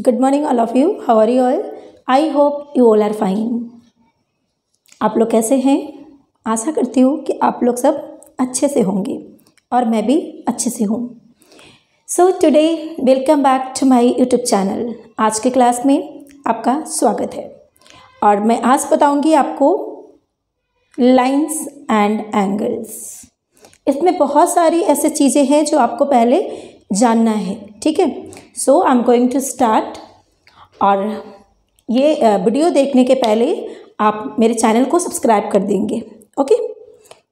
Good morning all of you. How are you all? I hope you all are fine. आप लोग कैसे हैं? आशा करती हूँ कि आप लोग सब अच्छे से होंगे और मैं भी अच्छे से हूँ. So today welcome back to my YouTube channel. आज के क्लास में आपका स्वागत है और मैं आज बताऊँगी आपको लाइन्स एंड एंगल्स. इसमें बहुत सारी ऐसी चीज़ें हैं जो आपको पहले जानना है. ठीक है, so I am going to start. और ये वीडियो देखने के पहले आप मेरे चैनल को सब्सक्राइब कर देंगे. ओके,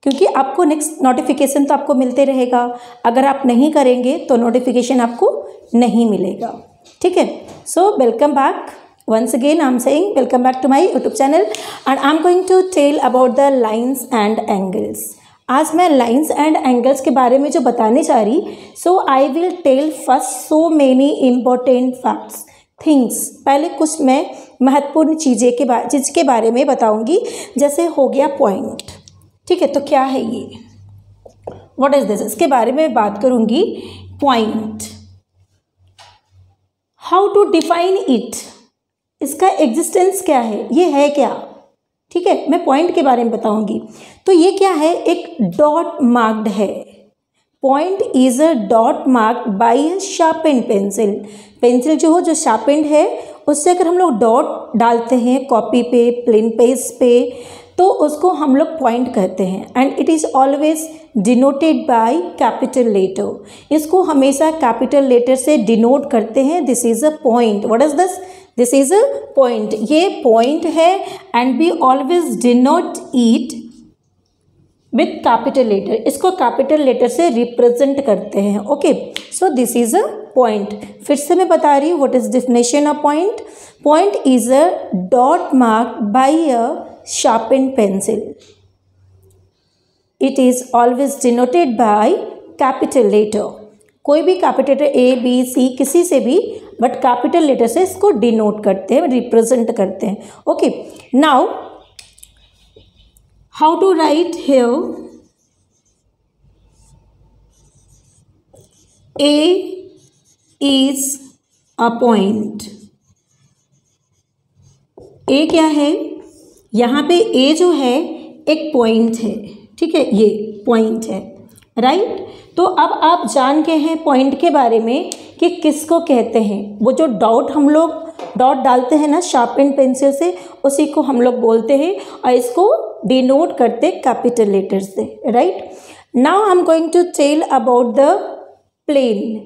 क्योंकि आपको नेक्स्ट नोटिफिकेशन तो आपको मिलते रहेगा. अगर आप नहीं करेंगे तो नोटिफिकेशन आपको नहीं मिलेगा. ठीक है, so welcome back. Once again, I'm saying welcome back to my YouTube channel and I'm going to tell about the lines and angles. आज मैं लाइन्स एंड एंगल्स के बारे में जो बताने जा रही, so I will tell first so many important facts things. पहले कुछ मैं महत्वपूर्ण चीज़ के बारे में बताऊंगी. जैसे हो गया पॉइंट. ठीक है, तो क्या है ये, व्हाट इज दिस, इसके बारे में बात करूंगी. Point, how to define it, इसका एग्जिस्टेंस क्या है, ये है क्या. ठीक है, मैं पॉइंट के बारे में बताऊंगी. तो ये क्या है, एक डॉट मार्क्ड है. Point is a dot marked by a sharpened pencil. Pencil जो शार्पेंड है उससे अगर हम लोग डॉट डालते हैं कॉपी पे, प्लेन पेज पे, तो उसको हम लोग पॉइंट कहते हैं. And it is always denoted by capital letter. इसको हमेशा कैपिटल लेटर से डिनोट करते हैं. This is a point. What is this, this is a point. ये पॉइंट है and we always denote it with capital letter. इसको capital letter से represent करते हैं. Okay, so this is a point. फिर से मैं बता रही हूँ, what is definition of point. Point is a dot marked by a sharpened pencil. It is always denoted by capital letter. कोई भी capital letter A B C किसी से भी, बट कैपिटल लेटर से इसको डिनोट करते हैं, रिप्रेजेंट करते हैं. Okay, now how to write here A is a point. A क्या है, यहाँ पे A जो है एक पॉइंट है. ठीक है, ये पॉइंट है, राइट. तो अब आप जान गए हैं पॉइंट के बारे में कि किसको कहते हैं. वो जो डॉट हम लोग डॉट डालते हैं ना शार्पेन पेंसिल से, उसी को हम लोग बोलते हैं और इसको डिनोट करते कैपिटल लेटर से, right. Now I am going to tell about the plane.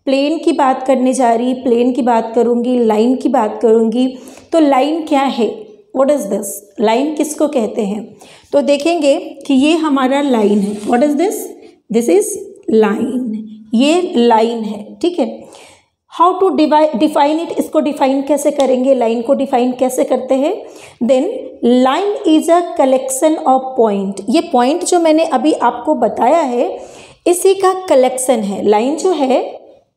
Plane की बात करने जा रही, प्लेन की बात करूँगी, लाइन की बात करूँगी. तो लाइन क्या है, व्हाट इज दिस, लाइन किसको कहते हैं. तो देखेंगे कि ये हमारा लाइन है. What is this, this is line. ये लाइन है. ठीक है, हाउ टू डिफाइन इट, इसको डिफाइन कैसे करेंगे, लाइन को डिफाइन कैसे करते हैं. Then line is a collection of point. ये पॉइंट जो मैंने अभी आपको बताया है इसी का कलेक्शन है. लाइन जो है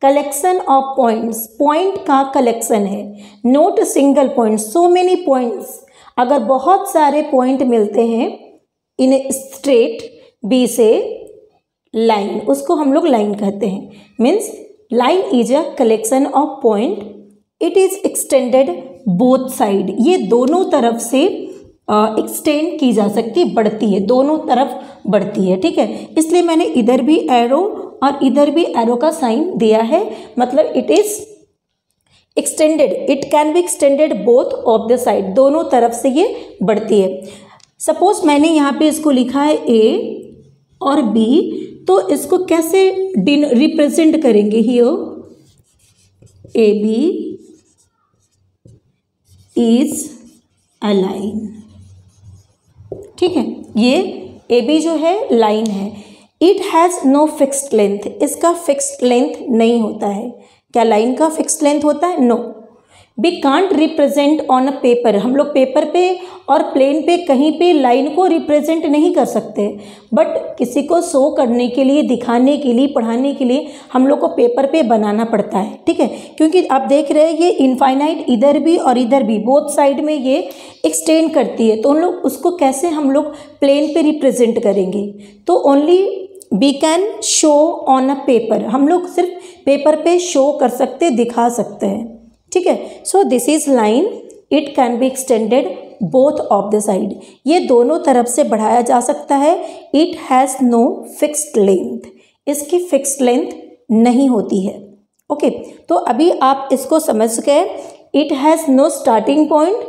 कलेक्शन ऑफ पॉइंट्स, पॉइंट का कलेक्शन है. Note single point, so many points. अगर बहुत सारे पॉइंट मिलते हैं इन स्ट्रेट बी से लाइन, उसको हम लोग लाइन कहते हैं. Means line is a collection of point. It is extended both side. ये दोनों तरफ से एक्सटेंड की जा सकती है, बढ़ती है, दोनों तरफ बढ़ती है. ठीक है, इसलिए मैंने इधर भी एरो और इधर भी एरो का साइन दिया है. मतलब it is extended, it can be extended both of the side. दोनों तरफ से ये बढ़ती है. सपोज मैंने यहाँ पे इसको लिखा है ए और बी, तो इसको कैसे रिप्रेजेंट करेंगे. Here A B is a line. ठीक है, ये ए बी जो है लाइन है. It has no fixed length. इसका फिक्स्ड लेंथ नहीं होता है. क्या लाइन का फिक्स्ड लेंथ होता है, no. We can't represent on a paper. हम लोग पेपर पे और प्लेन पे कहीं पे लाइन को रिप्रेजेंट नहीं कर सकते, बट किसी को शो करने के लिए, दिखाने के लिए, पढ़ाने के लिए हम लोग को पेपर पे बनाना पड़ता है. ठीक है, क्योंकि आप देख रहे हैं ये इनफाइनाइट इधर भी और इधर भी बोथ साइड में ये एक्सटेंड करती है. तो उन लोग उसको कैसे हम लोग प्लेन पे रिप्रेजेंट करेंगे. तो only we can show on a paper. हम लोग सिर्फ पेपर पे शो कर सकते, दिखा सकते हैं. ठीक है। So this is line, it can be extended both of the side, ये दोनों तरफ से बढ़ाया जा सकता है। It has no fixed length, इसकी फिक्स्ड लेंथ नहीं होती है। ओके तो अभी आप इसको समझ गए। It has no starting point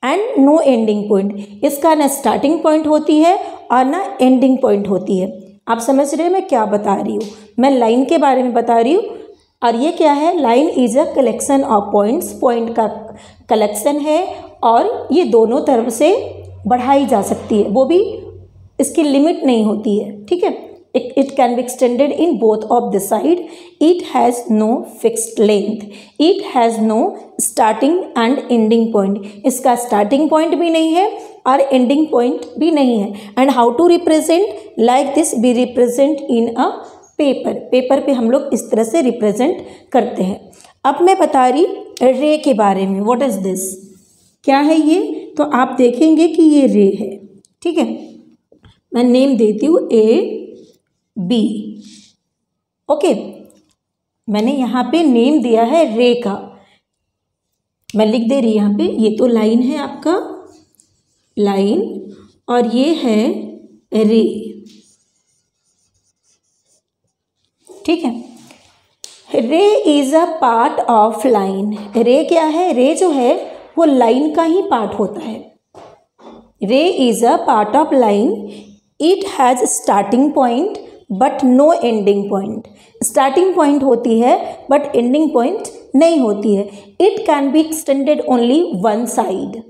and no ending point, इसका ना स्टार्टिंग पॉइंट होती है और ना एंडिंग पॉइंट होती है। आप समझ रहे हैं मैं क्या बता रही हूँ? मैं लाइन के बारे में बता रही हूँ। और ये क्या है? Line is a collection of points, point का कलेक्शन है और ये दोनों तरफ से बढ़ाई जा सकती है, वो भी इसकी लिमिट नहीं होती है। ठीक है, it can be extended in both of the side. It has no fixed length, it has no starting and ending point, इसका स्टार्टिंग पॉइंट भी नहीं है और एंडिंग पॉइंट भी नहीं है। And how to represent? Like this we represent in a paper, paper पे हम लोग इस तरह से रिप्रेजेंट करते हैं। अब मैं बता रही रे के बारे में। What is this? क्या है ये? तो आप देखेंगे कि ये रे है। ठीक है, मैं नेम देती हूँ ए बी। ओके, मैंने यहाँ पे नेम दिया है रे का, मैं लिख दे रही यहाँ पे। ये तो लाइन है आपका, लाइन, और ये है रे। ठीक है, ray is a part of line. रे क्या है? रे जो है वो लाइन का ही पार्ट होता है। Ray is a part of line. It has starting point but no ending point, starting point होती है बट एंडिंग पॉइंट नहीं होती है। It can be extended only one side,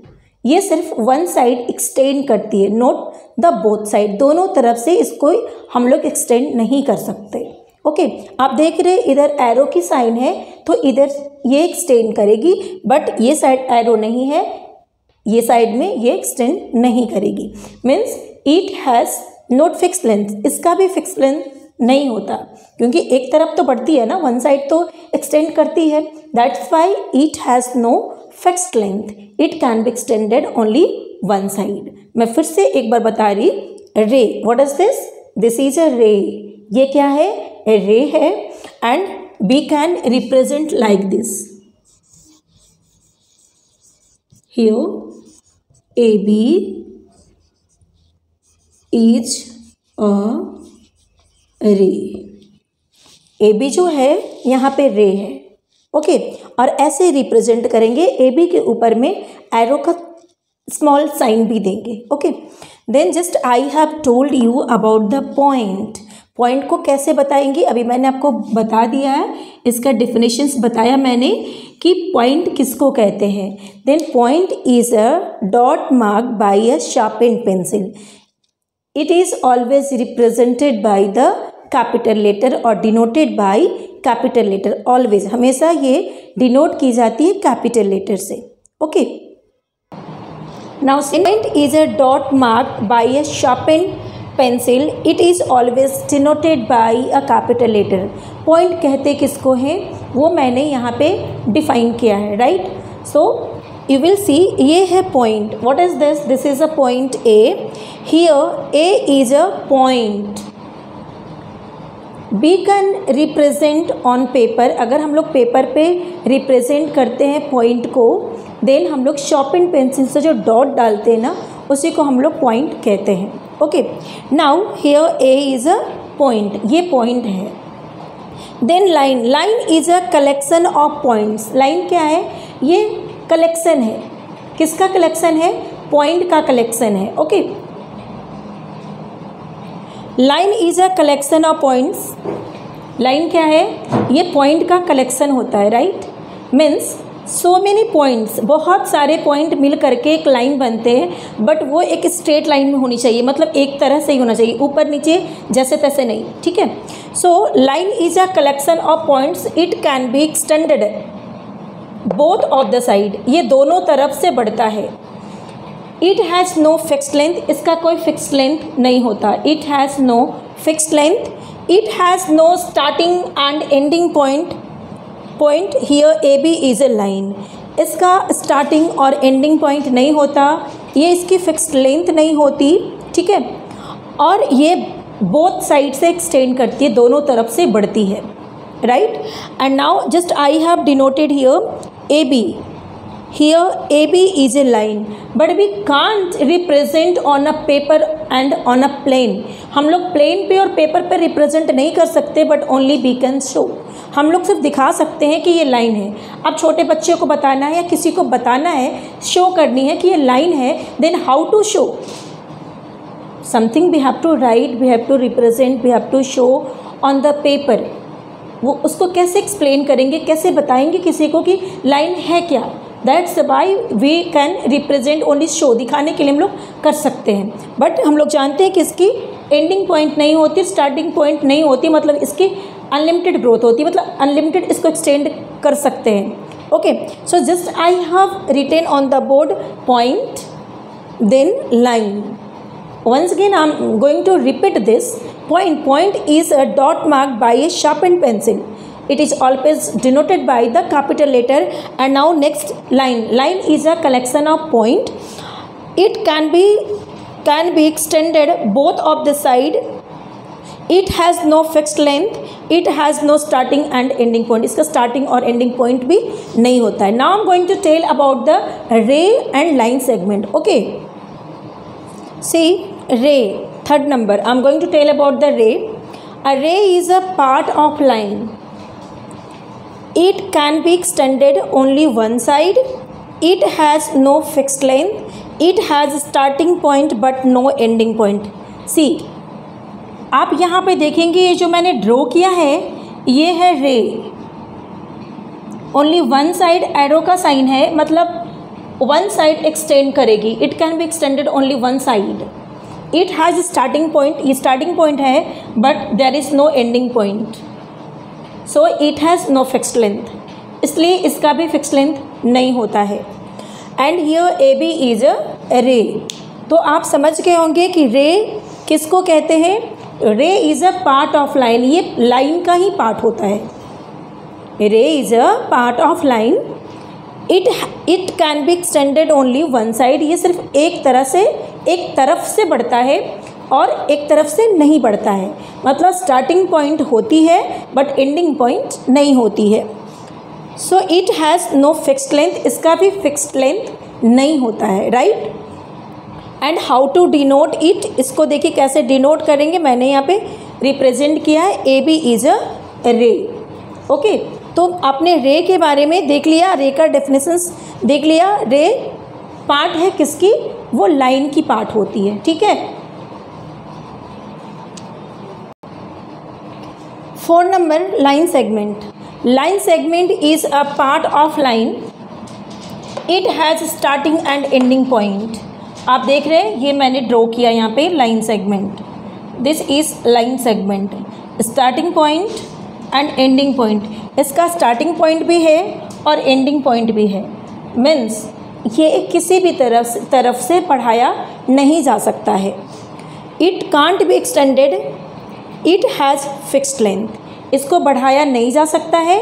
ये सिर्फ वन साइड एक्सटेंड करती है, नॉट द बोथ साइड, दोनों तरफ से इसको हम लोग एक्सटेंड नहीं कर सकते। ओके आप देख रहे इधर एरो की साइन है तो इधर ये एक्सटेंड करेगी, बट ये साइड एरो नहीं है, ये साइड में ये एक्सटेंड नहीं करेगी। Means it has not fix length, इसका भी फिक्स लेंथ नहीं होता, क्योंकि एक तरफ तो बढ़ती है ना, वन साइड तो एक्सटेंड करती है। That's why it has no fixed length, it can be extended only one side. मैं फिर से एक बार बता रही, ray, what is this? This is a ray. ये क्या है? ए रे है। And we can represent like this, here A B is a ray. A B जो है यहाँ पे रे है। ओके और ऐसे रिप्रेजेंट करेंगे, ए बी के ऊपर में एरो का स्मॉल साइन भी देंगे। Okay then just I have told you about the point. Point को कैसे बताएंगे? अभी मैंने आपको बता दिया है, इसका डिफिनेशंस बताया मैंने कि पॉइंट किसको कहते हैं। Then point is a dot mark by a sharpened pencil. It is always represented by the capital letter और denoted by capital letter। always, हमेशा ये denote की जाती है capital letter से। okay now point is a dot marked by a sharpened pencil। it is always denoted by a capital letter। point कहते किसको हैं वो मैंने यहाँ पे डिफाइन किया है, right. So you will see ये है point। what is this? this is a point A। here A is a point। B can represent on paper। अगर हम लोग पेपर पे रिप्रेजेंट करते हैं पॉइंट को, देन हम लोग शार्पेन पेंसिल से जो डॉट डालते हैं ना, उसी को हम लोग पॉइंट कहते हैं। Okay now here A is a point, ये पॉइंट है। Then line, line is a collection of points. Line क्या है? ये कलेक्शन है। किसका कलेक्शन है? पॉइंट का कलेक्शन है। Okay line is a collection of points. Line क्या है? ये पॉइंट का कलेक्शन होता है, right. Means so many points, बहुत सारे पॉइंट मिल करके एक लाइन बनते हैं, बट वो एक स्ट्रेट लाइन में होनी चाहिए, मतलब एक तरह से ही होना चाहिए, ऊपर नीचे जैसे तैसे नहीं। ठीक है, so line is a collection of points. It can be extended both of the side, ये दोनों तरफ से बढ़ता है। It has no fixed length, इसका कोई फिक्स्ड लेंथ नहीं होता। It has no fixed length. It has no starting and ending point. Point here A B is a line, इसका स्टार्टिंग और एंडिंग पॉइंट नहीं होता, ये इसकी फिक्स्ड लेंथ नहीं होती। ठीक है, और ये बोथ साइड से एक्सटेंड करती है, दोनों तरफ से बढ़ती है, right. And now just I have denoted here AB. Here AB is a line, but we can't represent on a paper and on a plane. हम लोग प्लेन पे और पेपर पे रिप्रेजेंट नहीं कर सकते, but only we can show. हम लोग सिर्फ दिखा सकते हैं कि ये लाइन है. अब छोटे बच्चे को बताना है या किसी को बताना है, शो करनी है कि ये लाइन है, then how to show something? We have to write, we have to represent, we have to show on the paper. वो उसको कैसे एक्सप्लेन करेंगे, कैसे बताएंगे किसी को कि लाइन है क्या? That's why we can represent only show. दिखाने के लिए हम लोग कर सकते हैं, बट हम लोग जानते हैं कि इसकी एंडिंग पॉइंट नहीं होती, स्टार्टिंग पॉइंट नहीं होती, मतलब इसकी अनलिमिटेड ग्रोथ होती है, मतलब अनलिमिटेड इसको एक्सटेंड कर सकते हैं. Okay, so just I have written on the board point, then line. Once again I am going to repeat this. Point is a dot marked by a sharpened pencil. It is always denoted by the capital letter. And now next line. Line is a collection of point. It can be extended both of the side. It has no fixed length. It has no starting and ending point. इसका starting और ending point भी नहीं होता है. Now I am going to tell about the ray and line segment. Okay. See, ray, third number. I am going to tell about the ray. A ray is a part of line. It can be extended only one side. It has no fixed length. It has a starting point but no ending point. See, आप यहाँ पे देखेंगे ये जो मैंने draw किया है ये है ray. Only one side arrow का साइन है, मतलब वन साइड एक्सटेंड करेगी. It can be extended only one side. It has starting point, ये स्टार्टिंग पॉइंट है but there is no ending point. So it has no fixed length, इसलिए इसका भी fixed length नहीं होता है. And here A B is a ray. तो आप समझ गए होंगे कि रे किसको कहते हैं. रे is a part of line, ये लाइन का ही पार्ट होता है. रे is a part of line. It can be extended only one side. ये सिर्फ एक तरफ से बढ़ता है और एक तरफ से नहीं बढ़ता है, मतलब स्टार्टिंग पॉइंट होती है बट एंडिंग पॉइंट नहीं होती है. So it has no fixed length, इसका भी फिक्स्ड लेंथ नहीं होता है. Right. And how to denote it, इसको देखिए कैसे डिनोट करेंगे. मैंने यहाँ पे रिप्रेजेंट किया है ए बी इज़ अ रे. ओके, तो आपने रे के बारे में देख लिया, रे का डेफिनेशंस देख लिया. रे पार्ट है किसकी, वो लाइन की पार्ट होती है. ठीक है. 4 number line segment. Line segment is a part of line. It has starting and ending point. आप देख रहे हैं ये मैंने ड्रॉ किया यहाँ पे line segment. This is line segment. Starting point and ending point. इसका स्टार्टिंग पॉइंट भी है और एंडिंग पॉइंट भी है. मीन्स ये किसी भी तरफ से बढ़ाया नहीं जा सकता है. It can't be extended. It has fixed length. इसको बढ़ाया नहीं जा सकता है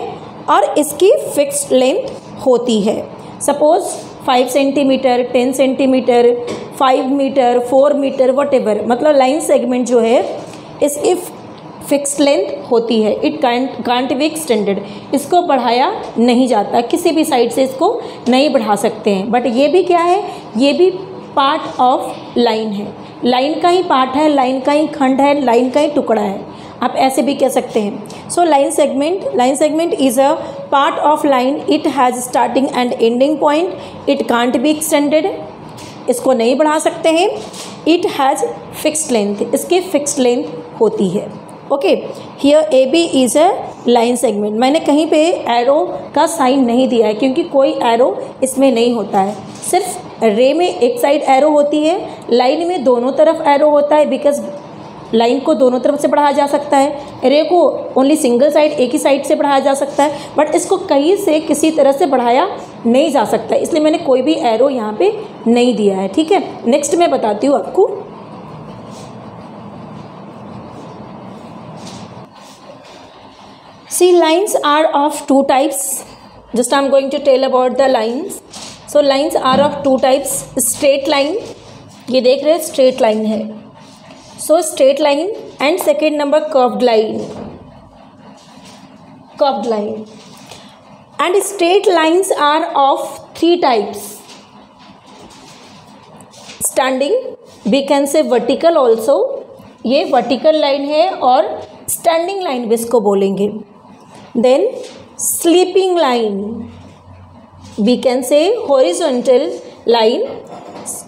और इसकी फिक्स्ड लेंथ होती है. Suppose 5 centimeter, 10 centimeter, 5 meter, 4 meter, whatever, मतलब लाइन सेगमेंट जो है इसकी फिक्स्ड लेंथ होती है. It can't be extended. इसको बढ़ाया नहीं जाता, किसी भी साइड से इसको नहीं बढ़ा सकते हैं. बट ये भी क्या है, ये भी पार्ट ऑफ लाइन है. लाइन का ही पार्ट है, लाइन का ही खंड है, लाइन का ही टुकड़ा है, आप ऐसे भी कह सकते हैं. So line segment is a part of line. It has starting and ending point. It can't be extended, इसको नहीं बढ़ा सकते हैं. इट हैज़ फिक्स्ड लेंथ, इसकी फिक्स्ड लेंथ होती है. Okay, here A B is a line segment. मैंने कहीं पे एरो का साइन नहीं दिया है क्योंकि कोई एरो इसमें नहीं होता है. सिर्फ रे में एक साइड एरो होती है, लाइन में दोनों तरफ एरो होता है. बिकॉज लाइन को दोनों तरफ से बढ़ाया जा सकता है, रे को ओनली सिंगल साइड, एक ही साइड से बढ़ाया जा सकता है, बट इसको कहीं से किसी तरह से बढ़ाया नहीं जा सकता. इसलिए मैंने कोई भी एरो यहाँ पे नहीं दिया है. ठीक है. नेक्स्ट मैं बताती हूँ आपको. See, lines are of two types. Just I am going to tell about the lines. So lines are of two types. Straight line, ये देख रहे हैं straight line है. So straight line and second number curved line. Curved line. and straight lines are of three types. Standing, we can say vertical also, ये vertical line है, और standing line भी इसको बोलेंगे. Then sleeping line, we can say horizontal line,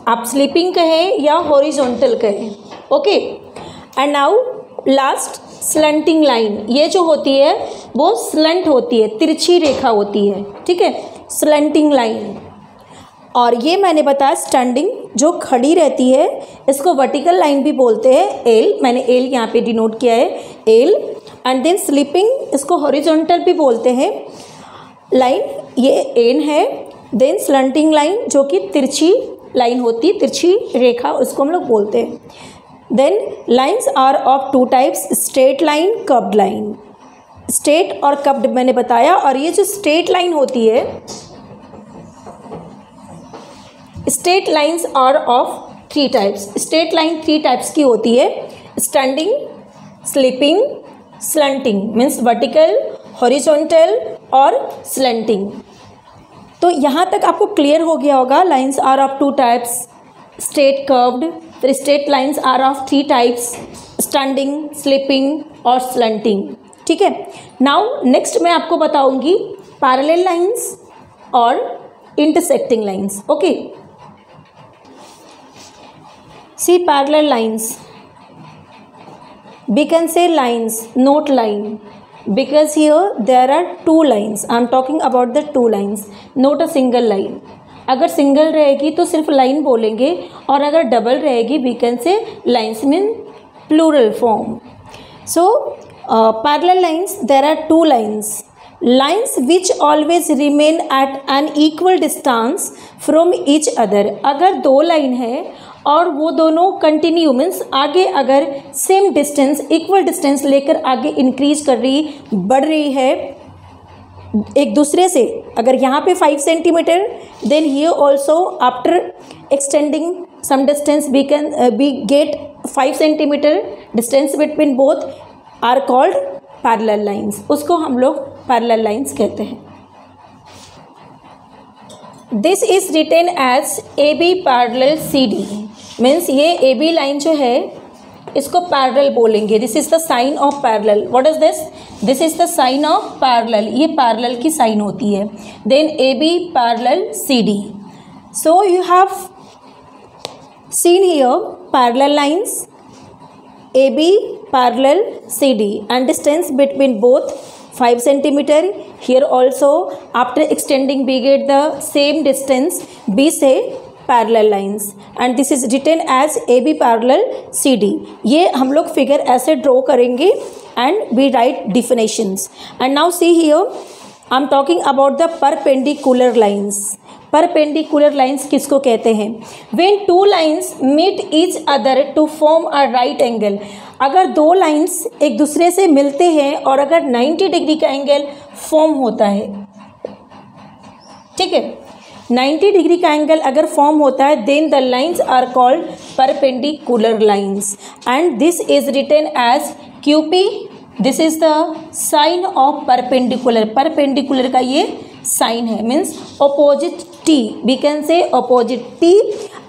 आप sleeping कहें या horizontal कहें. Okay, and now last slanting line, ये जो होती है वो स्लंट होती है, तिरछी रेखा होती है, ठीक है, स्लंटिंग लाइन. और ये मैंने बताया स्टैंडिंग जो खड़ी रहती है इसको वर्टिकल लाइन भी बोलते हैं, एल, मैंने एल यहाँ पे डिनोट किया है, एल. एंड देन स्लीपिंग इसको हॉरिजॉन्टल भी बोलते हैं लाइन, ये एन है. देन स्लंटिंग लाइन जो कि तिरछी लाइन होती है, तिरछी रेखा, उसको हम लोग बोलते हैं. Then lines are of two types, straight line, curved line. Straight और कर्व्ड मैंने बताया. और ये जो स्ट्रेट लाइन होती है, straight lines are of three types. Straight line three types की होती है, standing, sleeping, slanting, means vertical, horizontal और स्लंटिंग. तो यहाँ तक आपको क्लियर हो गया होगा. Lines are of two types, straight, curved. फिर straight lines are of three types, standing, sleeping और स्लंटिंग. ठीक है. नाउ नेक्स्ट मैं आपको बताऊंगी पैरेलल लाइन्स और intersecting lines. Okay, see parallel lines, we can say lines, not line, because here there are two lines. I am talking about the two lines, not a single line. अगर single रहेगी तो सिर्फ line बोलेंगे, और अगर double रहेगी we can say lines, mean plural form. So parallel lines, there are two lines. Lines which always remain at an equal distance from each other. अगर दो लाइन है और वो दोनों कंटिन्यू, मीन्स आगे अगर सेम डिस्टेंस, इक्वल डिस्टेंस लेकर आगे इंक्रीज कर रही, बढ़ रही है एक दूसरे से. अगर यहाँ पे 5 centimeter, then here also after extending some distance we get 5 centimeter distance between both are called parallel lines. उसको हम लोग पैरेलल लाइन्स कहते हैं. This is written as A B parallel C D, means ये ए बी लाइन जो है इसको parallel बोलेंगे. This is the sign of parallel. What is this? This is the sign of parallel. ये parallel की sign होती है. Then A B parallel C D. So you have seen here parallel lines, A B parallel C D, and distance between both 5 centimeter. Here also after extending we get the same distance, we say parallel lines, and this is written as AB parallel CD. ये हम लोग figure ऐसे draw करेंगे and we write definitions. And now see here I am talking about the perpendicular lines. Perpendicular lines किसको कहते हैं? When two lines meet each other to form a right angle. अगर दो लाइन्स एक दूसरे से मिलते हैं और अगर 90 डिग्री का एंगल फॉर्म होता है, ठीक है, 90 डिग्री का एंगल अगर फॉर्म होता है, then the lines are called perpendicular lines, and this is written as QP. This is the sign of perpendicular. Perpendicular का ये साइन है, means opposite T, we can say opposite T,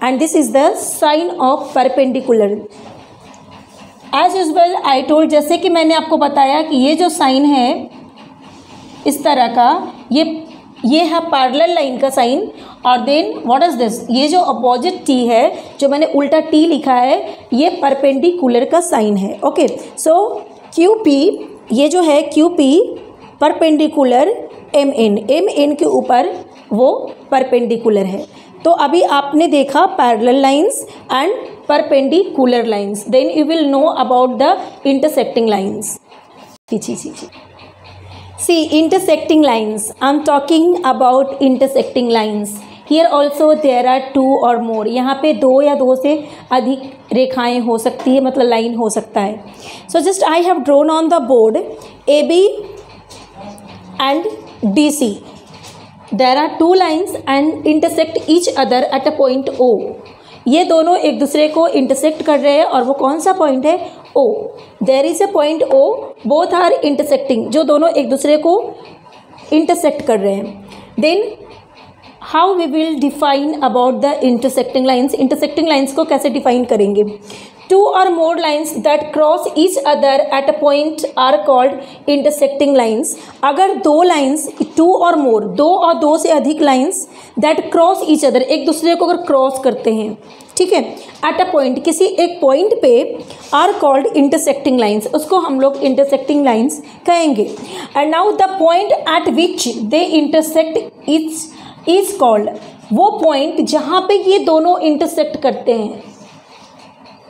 and this is the sign of perpendicular. As usual I told, जैसे कि मैंने आपको बताया कि ये जो साइन है इस तरह का, ये है पैरेलल लाइन का साइन. और देन व्हाट इज दिस? ये जो अपोजिट T है, जो मैंने उल्टा T लिखा है, ये परपेंडिकुलर का साइन है. ओके, सो QP, ये जो है QP परपेंडिकुलर MN के ऊपर वो परपेंडिकुलर है. तो अभी आपने देखा parallel lines and perpendicular lines. Then you will know about the intersecting lines. See intersecting lines, I am talking about intersecting lines. Here also there are 2 or मोर. यहाँ पे 2 या 2 से अधिक रेखाएं हो सकती है, मतलब लाइन हो सकता है. सो just I have drawn on the board AB and DC. There are 2 lines and intersect each other at a point O. ये दोनों एक दूसरे को इंटरसेक्ट कर रहे हैं, और वो कौन सा पॉइंट है? O. There is a point O. Both are intersecting. जो दोनों एक दूसरे को इंटरसेक्ट कर रहे हैं। Then how we will define about the intersecting lines, intersecting lines को कैसे डिफाइन करेंगे। Two or more lines that cross each other at a point are called intersecting lines. अगर दो लाइन्स, टू और मोर, दो और दो से अधिक lines that cross each other, एक दूसरे को अगर क्रॉस करते हैं, ठीक है, एट अ पॉइंट, किसी एक पॉइंट पे, आर कॉल्ड इंटरसेक्टिंग लाइन्स, उसको हम लोग इंटरसेक्टिंग लाइन्स कहेंगे। And now the point eight which they intersect is called, वो पॉइंट जहाँ पे ये दोनों इंटरसेक्ट करते हैं,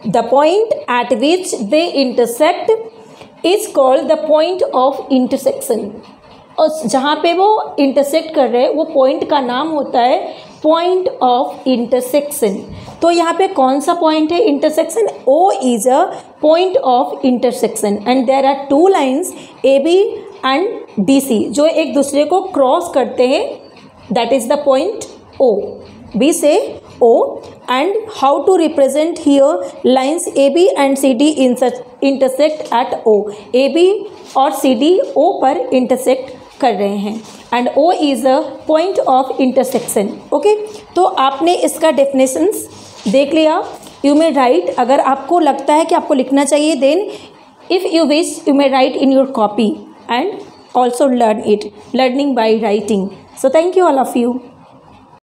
the point eight which they intersect is called the point of intersection. और जहाँ पे वो इंटरसेक्ट कर रहे हैं वो पॉइंट का नाम होता है पॉइंट ऑफ इंटरसेक्शन। तो यहाँ पे कौन सा पॉइंट है intersection, O is a point of intersection and there are two lines A B and D C जो एक दूसरे को क्रॉस करते हैं, that is the point O. B से O, and how to represent here lines AB and CD intersect at O. AB और CD O पर intersect कर रहे हैं and O is a point of intersection. Okay, तो आपने इसका definitions देख लिया। You may write, अगर आपको लगता है कि आपको लिखना चाहिए, then if you wish you may write in your copy and also learn it, learning by writing. So thank you all of you.